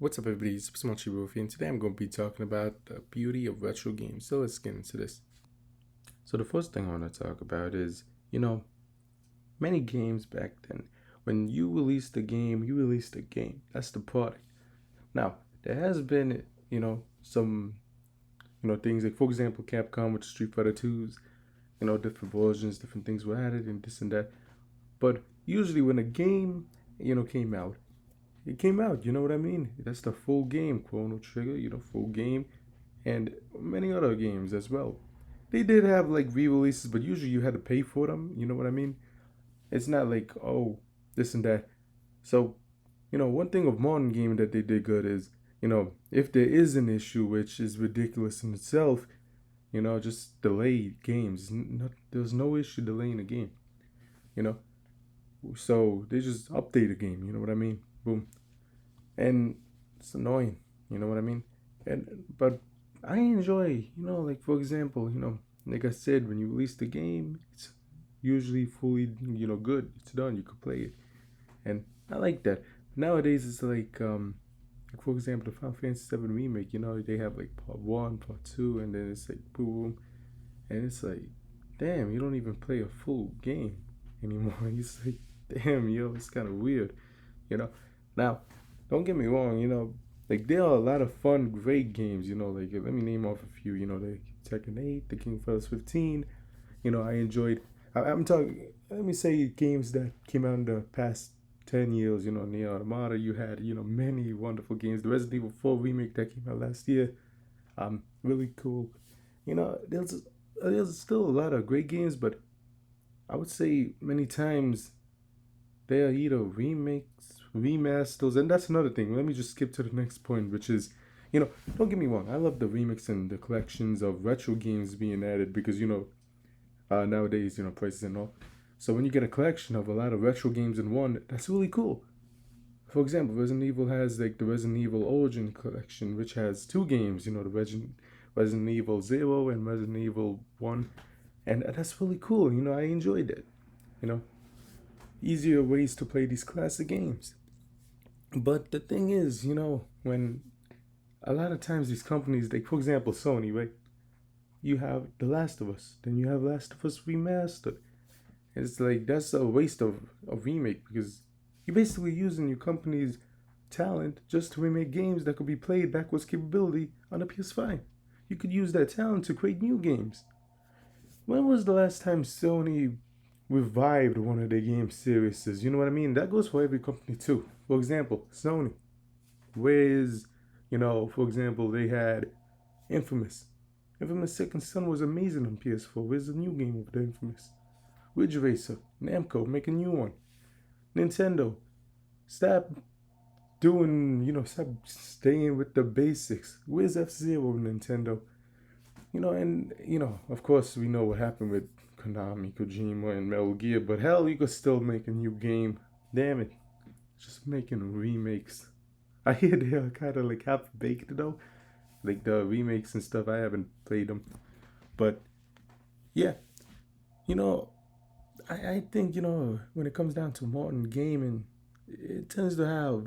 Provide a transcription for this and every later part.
What's up, everybody? It's Supersmallchibiwolf, and today I'm going to be talking about the beauty of retro games. So let's get into this. So the first thing I want to talk about is, many games back then, when you released a game, you released a game. That's the product. Now, there has been, some, things like, for example, Capcom with Street Fighter 2s, different versions, different things were added, and this and that. But usually when a game, came out, it came out, you know what I mean? That's the full game, Chrono Trigger, full game, and many other games as well. They did have like re-releases, but usually you had to pay for them. You know what I mean? It's not like oh this and that. So one thing of modern gaming that they did good is if there is an issue which is ridiculous in itself, just delay games. There's no issue delaying a game. You know, so they just update a game. You know what I mean? Boom, and it's annoying. You know what I mean? And but I enjoy, like for example, like I said, when you release the game, it's usually fully, good. It's done. You could play it, and I like that. Nowadays, it's like for example, the Final Fantasy VII remake. They have like part one, part two, and then it's like boom, and it's like, damn, you don't even play a full game anymore. It's like, damn, it's kind of weird, you know. Now, don't get me wrong, like there are a lot of fun, great games, like let me name off a few, like Tekken 8, the King Fighters 15, I enjoyed. I'm talking. Let me say games that came out in the past 10 years. Near Automata. You had many wonderful games. The Resident Evil 4 remake that came out last year, really cool. There's still a lot of great games, but I would say many times they are either remakes, remasters, and that's another thing. Let me just skip to the next point, which is, don't get me wrong, I love the remix and the collections of retro games being added because, nowadays, prices and all. So when you get a collection of a lot of retro games in one, that's really cool. For example, Resident Evil has like the Resident Evil Origin collection, which has two games, the Resident Evil 0 and Resident Evil 1. And that's really cool. I enjoyed it. You know, easier ways to play these classic games. But the thing is, when a lot of times these companies, like for example Sony, right? You have The Last of Us, then you have Last of Us Remastered. And it's like that's a waste of a remake because you're basically using your company's talent just to remake games that could be played backwards capability on a PS5. You could use that talent to create new games. When was the last time Sony revived one of their game series? You know what I mean? That goes for every company too. For example, Sony. Where's, for example, they had Infamous. Infamous Second Son was amazing on PS4. Where's the new game of the Infamous? Ridge Racer, Namco, make a new one. Nintendo, stop stop staying with the basics. Where's F Zero, Nintendo? And of course, we know what happened with Konami, Kojima, and Metal Gear, but hell, you could still make a new game. Damn it. Just making remakes. I hear they are kind of like half baked though. Like the remakes and stuff, I haven't played them. But yeah, you know, I think, when it comes down to modern gaming, it tends to have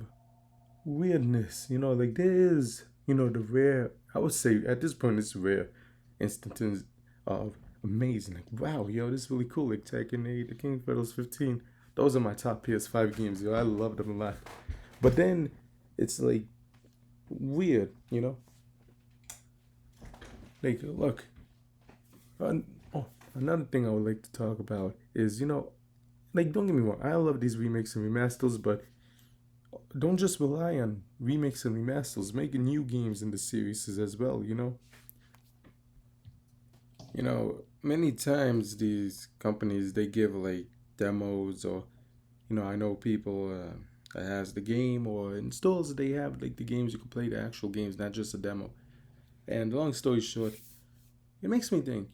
weirdness. Like there is, the rare, I would say at this point, it's rare instances of amazing. Like, wow, this is really cool. Like Tekken 8, the King Fighters 15. Those are my top PS5 games, I love them a lot. But then it's like weird, Like, look, oh, another thing I would like to talk about is, like, don't get me wrong, I love these remakes and remasters, but don't just rely on remakes and remasters. Make new games in the series as well, Many times these companies they give like demos or I know people that has the game or in stores they have like the games you can play the actual games, not just a demo. And long story short, it makes me think,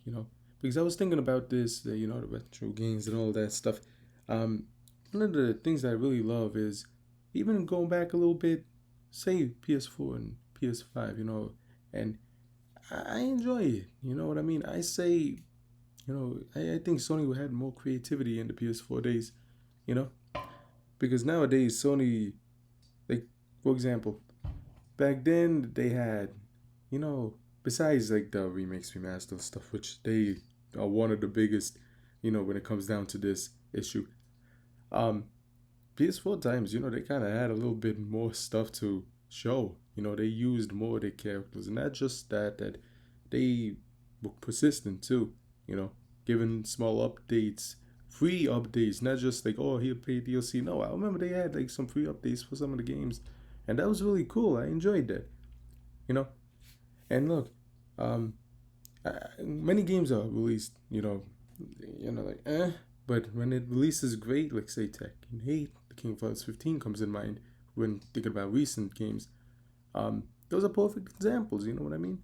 because I was thinking about this, the retro games and all that stuff. Um, One of the things I really love is even going back a little bit, say PS4 and PS5, and I enjoy it. You know what I mean? I say, I think Sony had more creativity in the PS4 days, you know, because nowadays Sony, like, for example, back then they had, you know, besides like the remakes, remaster stuff, which they are one of the biggest, when it comes down to this issue. Um, PS4 times, they kind of had a little bit more stuff to show. They used more of their characters, and not just that they were persistent too. You know, giving small updates, free updates, not just like, oh, here, pay DLC. No, I remember they had like some free updates for some of the games, and that was really cool. I enjoyed that. You know, and look, um, many games are released. Like but when it releases great, like say Tekken 8, the King of Fighters 15 comes in mind when thinking about recent games. Those are perfect examples. You know what I mean?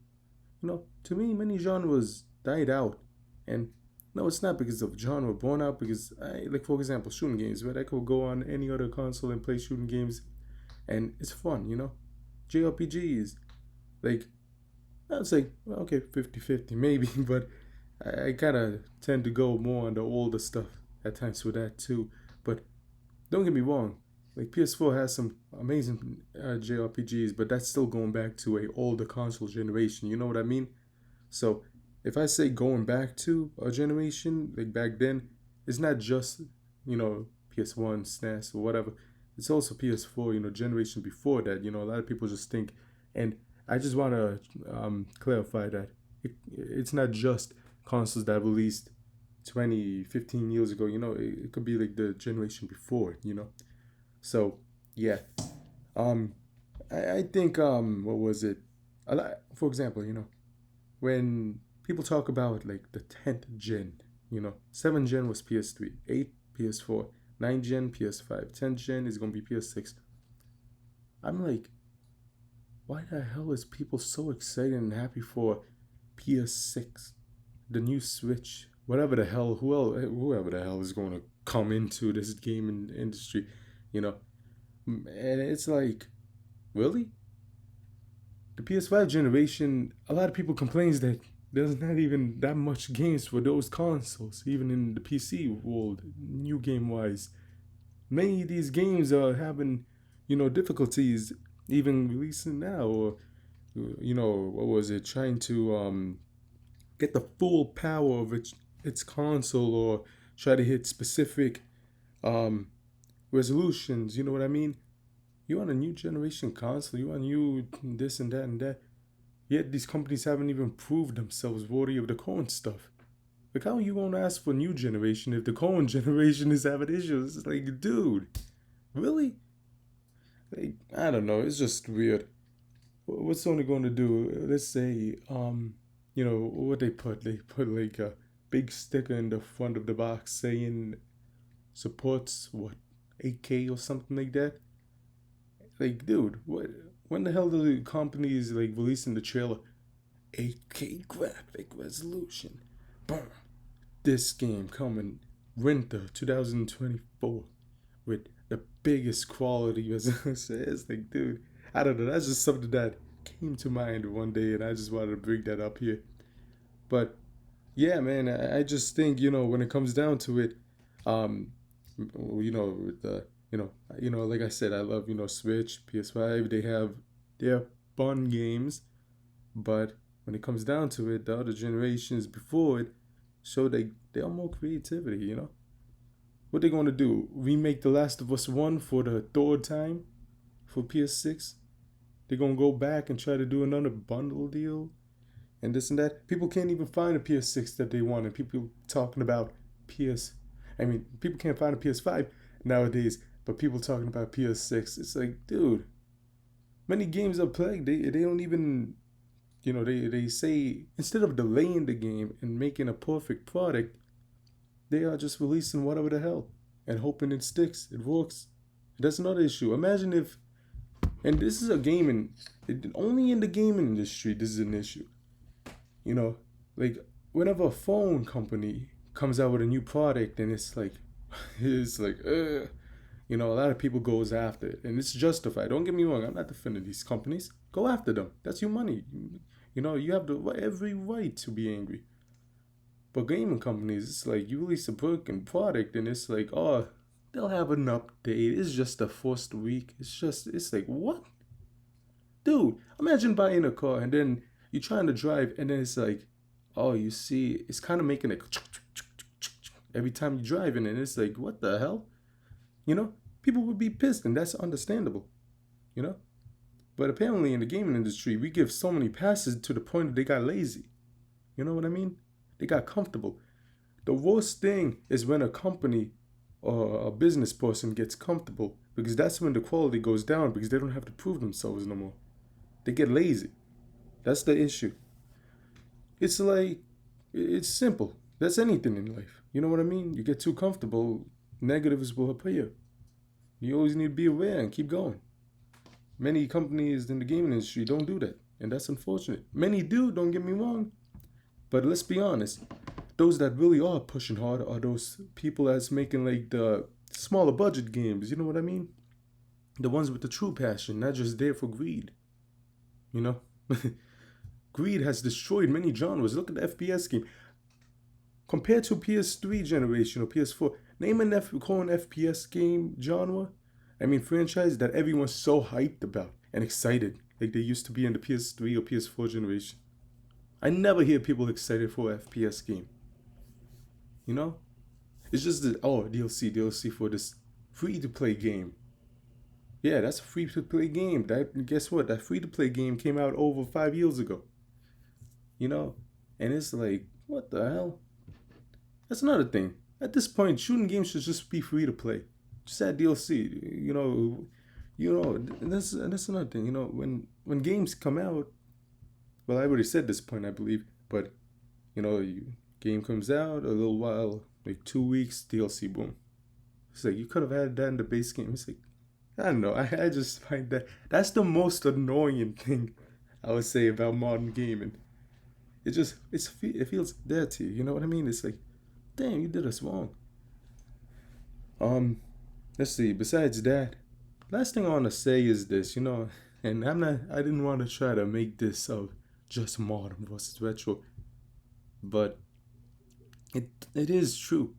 To me, many genres died out, and no, it's not because of genre born out. Because like for example, shooting games, right? I could go on any other console and play shooting games, and it's fun. JRPGs, like I'd say okay, 50-50 maybe, but I kind of tend to go more on the older stuff at times with that too. But don't get me wrong, like PS4 has some amazing JRPGs, but that's still going back to a older console generation. You know what I mean? So if I say going back to a generation like back then, it's not just PS1, SNES or whatever. It's also PS4. Generation before that. A lot of people just think, and I just want to clarify that it's not just consoles that released 20, 15 years ago. It could be like the generation before. So yeah, um, I think what was it? For example, when people talk about like the 10th gen, 7th gen was PS3, 8 PS4, 9th gen PS5, 10th gen is gonna be PS6. I'm like, why the hell is people so excited and happy for PS6, the new Switch, whatever the hell, whoever the hell is going to come into this gaming industry, you know? And it's like, really? The PS5 generation, a lot of people complains that there's not even that much games for those consoles, even in the PC world, new game wise. Many of these games are having, difficulties even releasing now, or what was it, trying to get the full power of its console, or try to hit specific um resolutions. You know what I mean? You want a new generation console, you want new this and that and that. Yet these companies haven't even proved themselves worthy of the current stuff. Like, how are you gonna ask for new generation if the current generation is having issues? It's like, dude, really? Like, I don't know. It's just weird. What's Sony going to do? Let's say, what they put? They put like a big sticker in the front of the box saying supports what 8K or something like that. Like, dude, what? When the hell do the companies like releasing the trailer? 8K graphic resolution. Boom. This game coming winter 2024 with the biggest quality resolution. It's like, dude, I don't know. That's just something that came to mind one day, and I just wanted to bring that up here. But yeah, man, I just think when it comes down to it, um, with the like I said, I love Switch, PS5. They have their fun games, but when it comes down to it, the other generations before it show they are more creativity. What they gonna do? Remake The Last of Us 1 for the third time for PS6? They're gonna go back and try to do another bundle deal and this and that. People can't even find a PS6 that they want, and people talking about PS. I mean, people can't find a PS5 nowadays, but people talking about PS6. It's like, dude, many games are plagued. They don't even, they say instead of delaying the game and making a perfect product, they are just releasing whatever the hell and hoping it sticks, it works. That's another issue. Imagine if, and this is a gaming, only in the gaming industry, this is an issue. Like whenever a phone company comes out with a new product and it's like, it's like, a lot of people goes after it, and it's justified. Don't get me wrong. I'm not defending these companies. Go after them. That's your money. You have every right to be angry. But gaming companies, it's like you release a broken product and it's like, oh, they'll have an update. It's just the first week. It's like, what? Dude, imagine buying a car and then you're trying to drive and then it's like, oh, you see, it's kind of making it every time you're driving and it's like, what the hell? You know, people would be pissed and that's understandable, you know? But apparently in the gaming industry, we give so many passes to the point that they got lazy. You know what I mean? They got comfortable. The worst thing is when a company or a business person gets comfortable because that's when the quality goes down because they don't have to prove themselves no more. They get lazy. That's the issue. It's like, it's simple. That's anything in life. You know what I mean? You get too comfortable, negatives will appear. You always need to be aware and keep going. Many companies in the gaming industry don't do that, and that's unfortunate. Many do, don't get me wrong, but let's be honest. Those that really are pushing hard are those people that's making like the smaller budget games. You know what I mean? The ones with the true passion, not just there for greed. You know? Greed has destroyed many genres. Look at the FPS game. Compared to PS3 generation or PS4, name an current FPS game genre, I mean franchise that everyone's so hyped about and excited like they used to be in the PS3 or PS4 generation. I never hear people excited for an FPS game. You know? It's just that, oh, DLC for this free to play game. Yeah, that's a free to play game. That guess what? That free to play game came out over 5 years ago. You know? And it's like, what the hell? That's another thing. At this point, shooting games should just be free to play. Just add DLC. That's another thing. You know, when games come out, well, I already said this point, I believe, but game comes out a little while, like 2 weeks, DLC, boom. It's like you could have added that in the base game. It's like, I don't know. I just find that's the most annoying thing I would say about modern gaming. It feels dirty. You know what I mean? It's like, damn, you did us wrong. Um, let's see. Besides that, last thing I want to say is this. And I didn't want to try to make this just modern versus retro, but it is true.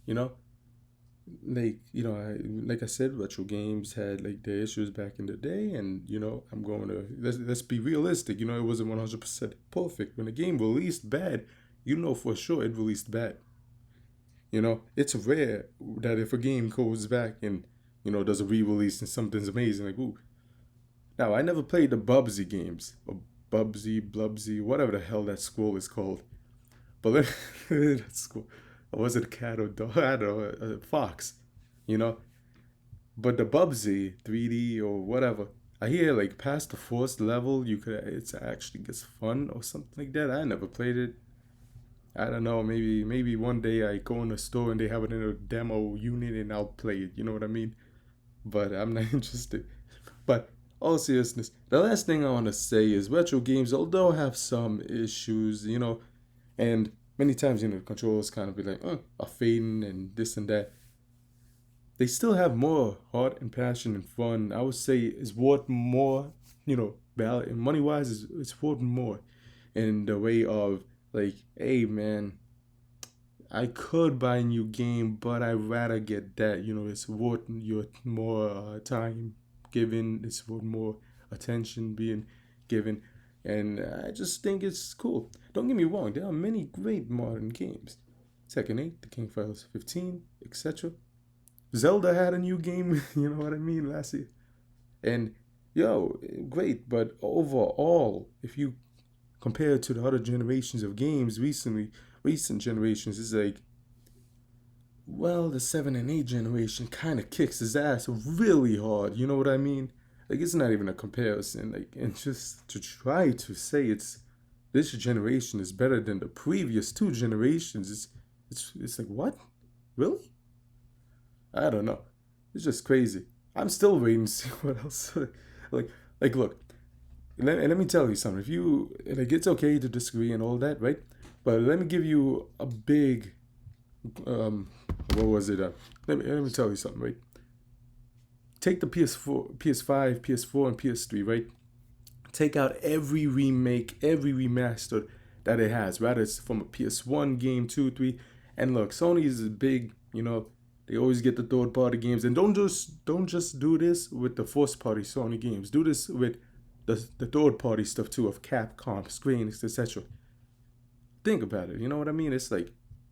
You know, like I said, retro games had like their issues back in the day, and I'm going to let's be realistic. It wasn't 100% perfect. When a game released bad, for sure it released bad. It's rare that if a game goes back and does a re-release and something's amazing, like ooh. Now I never played the Bubsy games or Blubsy, whatever the hell that scroll is called. But that's cool. Or was it a cat or dog? I don't know, a fox, you know? But the Bubsy 3D or whatever, I hear like past the first level, it actually gets fun or something like that. I never played it. I don't know. Maybe one day I go in a store and they have it in a demo unit and I'll play it. You know what I mean? But I'm not interested. But all seriousness, the last thing I want to say is retro games, although have some issues, and many times, the controllers kind of be like, are fading and this and that. They still have more heart and passion and fun. I would say it's worth more, money wise, it's worth more in the way of like, hey man, I could buy a new game, but I'd rather get that. It's worth your more time given, it's worth more attention being given. And I just think it's cool. Don't get me wrong, there are many great modern games. Tekken 8, The King Fighters 15, etc. Zelda had a new game, you know what I mean, last year. And, great, but overall, if you compare it to the other generations of games recent generations, it's like, well, the 7 and 8 generation kind of kicks his ass really hard, you know what I mean? Like, it's not even a comparison. Like, and just to try to say this generation is better than the previous two generations, it's like, what? Really? I don't know. It's just crazy. I'm still waiting to see what else. like, look. Let me tell you something. If you it's okay to disagree and all that, right? But let me give you a big, what was it? Let me tell you something, right? Take the PS4, PS5, PS4, and PS3, right? Take out every remake, every remaster that it has, rather it's from a PS1 game, 2, 3. And look, Sony is big, they always get the third-party games. And don't just do this with the first-party Sony games. Do this with the third party stuff too of Capcom, Square Enix, etc. Think about it. You know what I mean? It's like,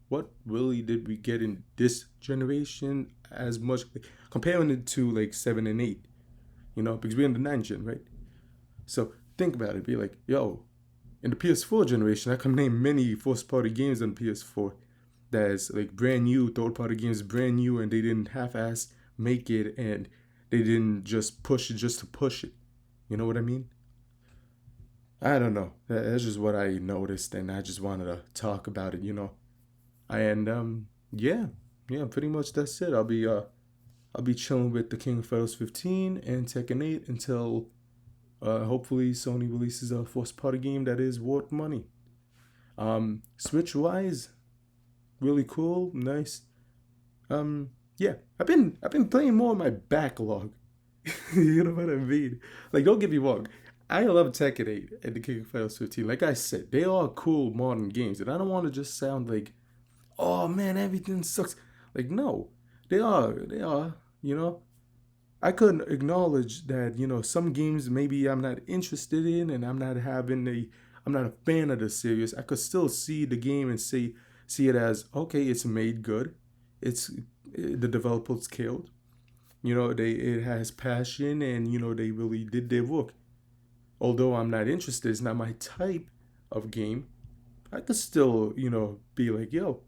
what really did we get in this generation as much comparing it to like 7 and 8? You know, because we're in the 9th gen, right? So think about it. Be like, yo, in the PS4 generation, I can name many first party games on PS4 that's like brand new, third party games brand new, and they didn't half ass make it, and they didn't just push it just to push it. You know what I mean? I don't know. That's just what I noticed, and I just wanted to talk about it. And yeah, yeah, pretty much that's it. I'll be chilling with the King of Fighters 15 and Tekken 8 until hopefully Sony releases a first party game that is worth money. Switch wise, really cool, nice. Yeah, I've been playing more of my backlog. You know what I mean? Like, don't get me wrong. I love Tekken 8 and the King of Fighters 15. Like I said, they are cool modern games, and I don't want to just sound like, oh man, everything sucks. Like, no, they are. You know, I couldn't acknowledge that. Some games maybe I'm not interested in, and I'm not a fan of the series. I could still see the game and see it as okay. It's made good. It's the developers killed. It has passion, and they really did their work. Although I'm not interested, it's not my type of game. I could still be like, yo,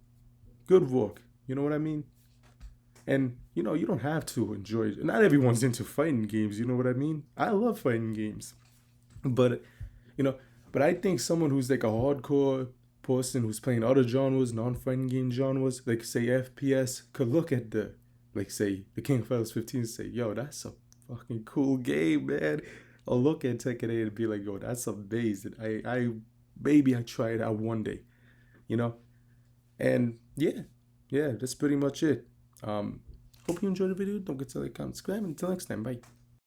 good work. You know what I mean? And you don't have to enjoy it. Not everyone's into fighting games. You know what I mean? I love fighting games, but you know, but I think someone who's like a hardcore person who's playing other genres, non-fighting game genres, like say FPS, could look at like say the King of Fighters 15 and say, yo, that's a fucking cool game, man. Or look at Tekken 8 and be like, yo, that's amazing. I maybe I try it out one day, you know? And yeah, yeah, that's pretty much it. Um, Hope you enjoyed the video. Don't forget to like, comment, subscribe. Until next time, bye.